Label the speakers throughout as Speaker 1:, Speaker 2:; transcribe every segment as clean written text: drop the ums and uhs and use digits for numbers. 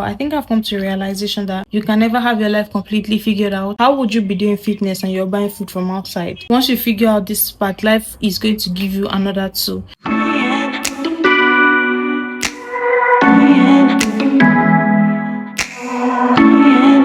Speaker 1: I think I've come to a realization that you can never have your life completely figured out. How would you be doing fitness and you're buying food from outside? Once you figure out this part, life is going to give you another tool.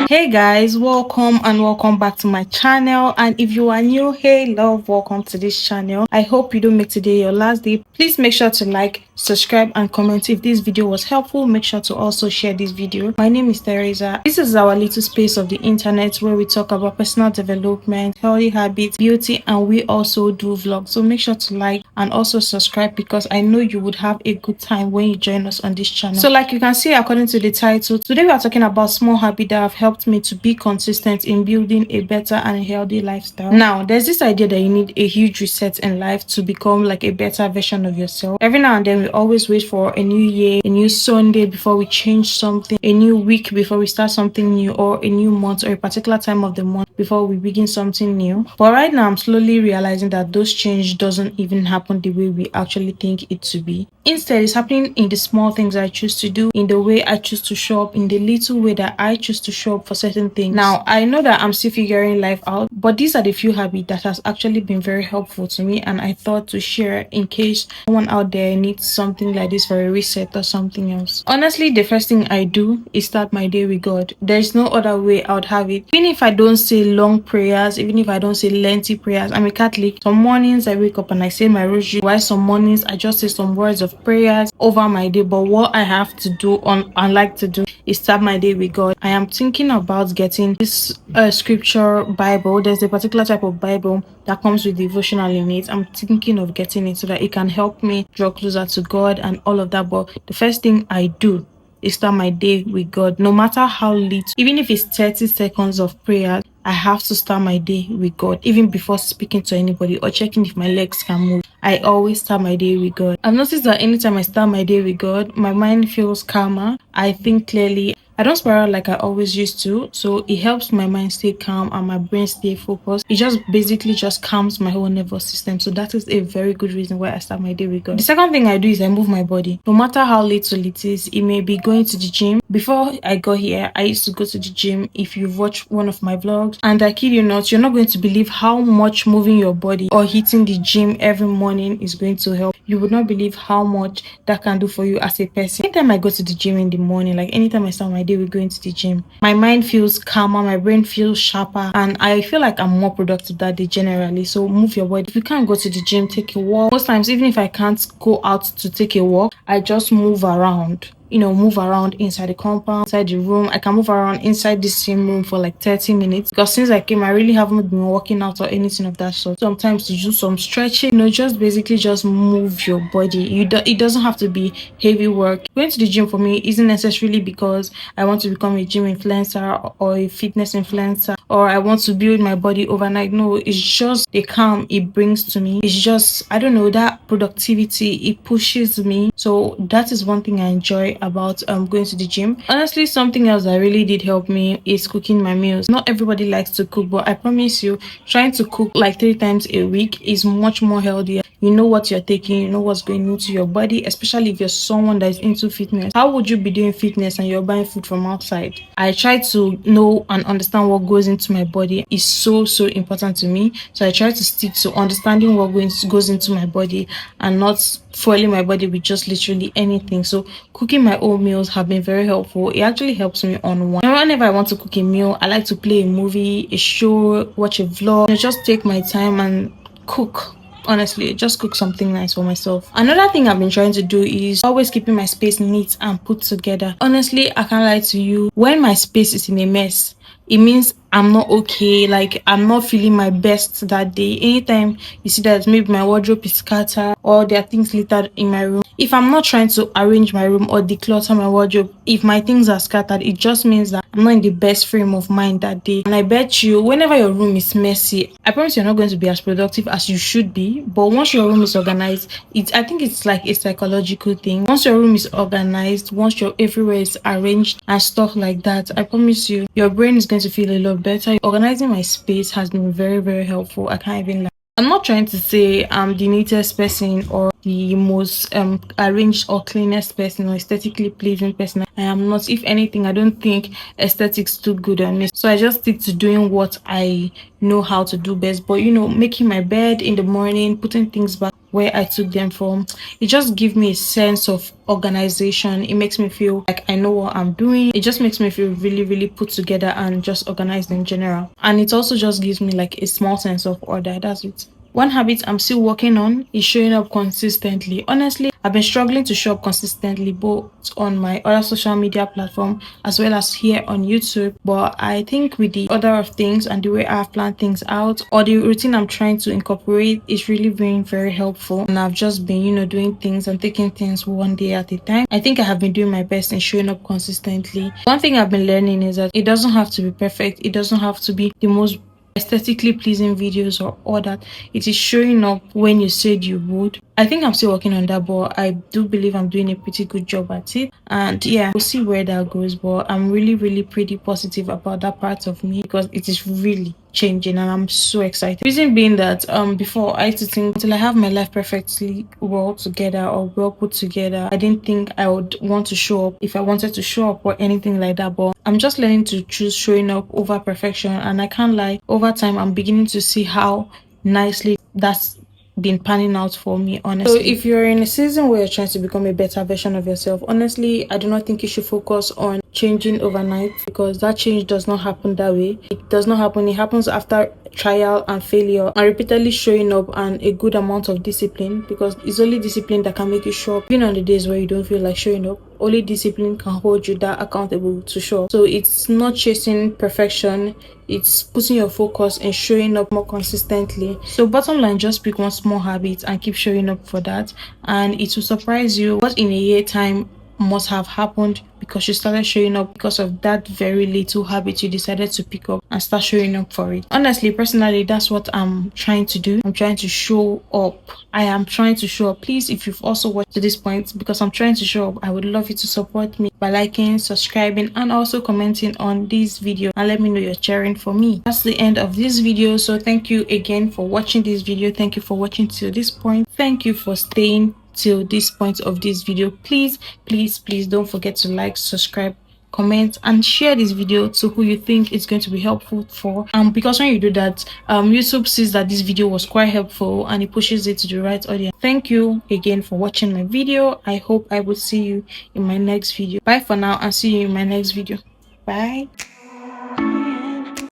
Speaker 1: Hey guys, welcome back to my channel. And if you are new, hey love, welcome to this channel. I hope you don't make today your last day. Please make sure to like, subscribe and comment. If this video was helpful, make sure to also share this video. My name is Teresa. This is our little space of the internet where we talk about personal development, healthy habits, beauty, and we also do vlogs. So make sure to like and also subscribe, because I know you would have a good time when you join us on this channel. So like you can see according to the title, today we are talking about small habits that have helped me to be consistent in building a better and healthy lifestyle. Now, there's this idea that you need a huge reset in life to become like a better version of yourself. Every now and then we always wait for a new year, a new Sunday before we change something, a new week before we start something new, or a new month or a particular time of the month before we begin something new. But right now I'm slowly realizing that those change doesn't even happen the way we actually think it to be. Instead, it's happening in the small things I choose to do, in the way I choose to show up, in the little way that I choose to show up for certain things. Now, I know that I'm still figuring life out, but these are the few habits that has actually been very helpful to me, and I thought to share in case someone out there needs something like this for a reset or something else. Honestly, the first thing I do is start my day with God. There's no other way I would have it. Even if I don't say long prayers, even if I don't say lengthy prayers, I'm a Catholic. Some mornings I wake up and I say my rosary, while some mornings I just say some words of prayers over my day. But what I have to do and like to do is start my day with God. I am thinking about getting this scripture Bible. There's a particular type of Bible that comes with devotional in it. I'm thinking of getting it so that it can help me draw closer to God and all of that. But the first thing I do is start my day with God, no matter how little, even if it's 30 seconds of prayer. I have to start my day with God, even before speaking to anybody or checking if my legs can move. I always start my day with God. I've noticed that anytime I start my day with God, my mind feels calmer. I think clearly. I don't spiral like I always used to, so it helps my mind stay calm and my brain stay focused. It just basically just calms my whole nervous system. So that is a very good reason why I start my day with God. The second thing I do is I move my body. No matter how little it is, it may be going to the gym. Before I got here, I used to go to the gym. If you've watched one of my vlogs, and I kid you not, you're not going to believe how much moving your body or hitting the gym every morning is going to help. You would not believe how much that can do for you as a person. Anytime I go to the gym in the morning, like anytime I start my day with going to the gym, my mind feels calmer, my brain feels sharper, and I feel like I'm more productive that day generally. So move your body. If you can't go to the gym, take a walk. Most times, even if I can't go out to take a walk, I just move around. Move around inside the compound, inside the room. I can move around inside the same room for like 30 minutes, because since I came, I really haven't been working out or anything of that sort. Sometimes you do some stretching, just basically just move your body. It doesn't have to be heavy work. Going to the gym for me isn't necessarily because I want to become a gym influencer or a fitness influencer, or I want to build my body overnight. No, it's just the calm it brings to me. It's just, I don't know, that productivity, it pushes me. So that is one thing I enjoy about going to the gym. Honestly, something else that really did help me is cooking my meals. Not everybody likes to cook, but I promise you, trying to cook like 3 times a week is much more healthier. You know what you're taking, you know what's going into your body, especially if you're someone that is into fitness. How would you be doing fitness and you're buying food from outside? I try to know and understand what goes into my body. Is so important to me. So I try to stick to understanding what goes into my body and not fueling my body with just literally anything. So cooking my own meals have been very helpful. It actually helps me on one. Whenever I want to cook a meal, I like to play a movie, a show, watch a vlog. I just take my time and cook. Honestly, just cook something nice for myself. Another thing I've been trying to do is always keeping my space neat and put together. Honestly, I can't lie to you, when my space is in a mess, it means I'm not okay. Like, I'm not feeling my best that day. Anytime you see that maybe my wardrobe is scattered or there are things littered in my room, if I'm not trying to arrange my room or declutter my wardrobe, if my things are scattered, it just means that I'm not in the best frame of mind that day. And I bet you, whenever your room is messy, I promise you're not going to be as productive as you should be. But once your room is organized, I think it's like a psychological thing. Once your room is organized, once your everywhere is arranged and stuff like that, I promise you, your brain is going to feel a lot better. Organizing my space has been very helpful. I can't even lie. I'm not trying to say I'm the neatest person or the most arranged or cleanest person or aesthetically pleasing person. I am not. If anything, I don't think aesthetics too good on me. So I just stick to doing what I know how to do best. But making my bed in the morning, putting things back where I took them from, it just gives me a sense of organization. It makes me feel like I know what I'm doing. It just makes me feel really, really put together and just organized in general. And it also just gives me like a small sense of order. That's it. One habit I'm still working on is showing up consistently. Honestly, I've been struggling to show up consistently both on my other social media platform as well as here on YouTube. But I think with the order of things and the way I've planned things out or the routine I'm trying to incorporate is really being very helpful. And I've just been, doing things and taking things one day at a time. I think I have been doing my best in showing up consistently. One thing I've been learning is that it doesn't have to be perfect. It doesn't have to be the most aesthetically pleasing videos or all that. It is showing up when you said you would. I think I'm still working on that, but I do believe I'm doing a pretty good job at it. And yeah, we'll see where that goes. But I'm really, really pretty positive about that part of me because it is really changing and I'm so excited. Reason being that before I used to think until I have my life perfectly well together or well put together, I didn't think I would want to show up if I wanted to show up or anything like that. But I'm just learning to choose showing up over perfection, and I can't lie, over time I'm beginning to see how nicely that's been panning out for me, honestly. So if you're in a season where you're trying to become a better version of yourself, honestly, I do not think you should focus on changing overnight because that change does not happen that way. It does not happen. It happens after trial and failure and repeatedly showing up and a good amount of discipline, because it's only discipline that can make you show up even on the days where you don't feel like showing up. Only discipline can hold you that accountable to show up. So it's not chasing perfection, it's putting your focus and showing up more consistently. So bottom line, just pick one small habit and keep showing up for that, and it will surprise you what in a year time must have happened because you started showing up because of that very little habit you decided to pick up and start showing up for it. Honestly, personally, that's what I'm trying to do. I'm trying to show up. I am trying to show up. Please, if you've also watched to this point, because I'm trying to show up, I would love you to support me by liking, subscribing, and also commenting on this video and let me know you're cheering for me. That's the end of this video. So thank you again for watching this video. Thank you for watching till this point. Thank you for staying till this point of this video. Please, please, please don't forget to like, subscribe, comment, and share this video to who you think is going to be helpful for. Because when you do that, YouTube sees that this video was quite helpful and it pushes it to the right audience. Thank you again for watching my video. I hope I will see you in my next video. Bye for now and see you in my next video. Bye.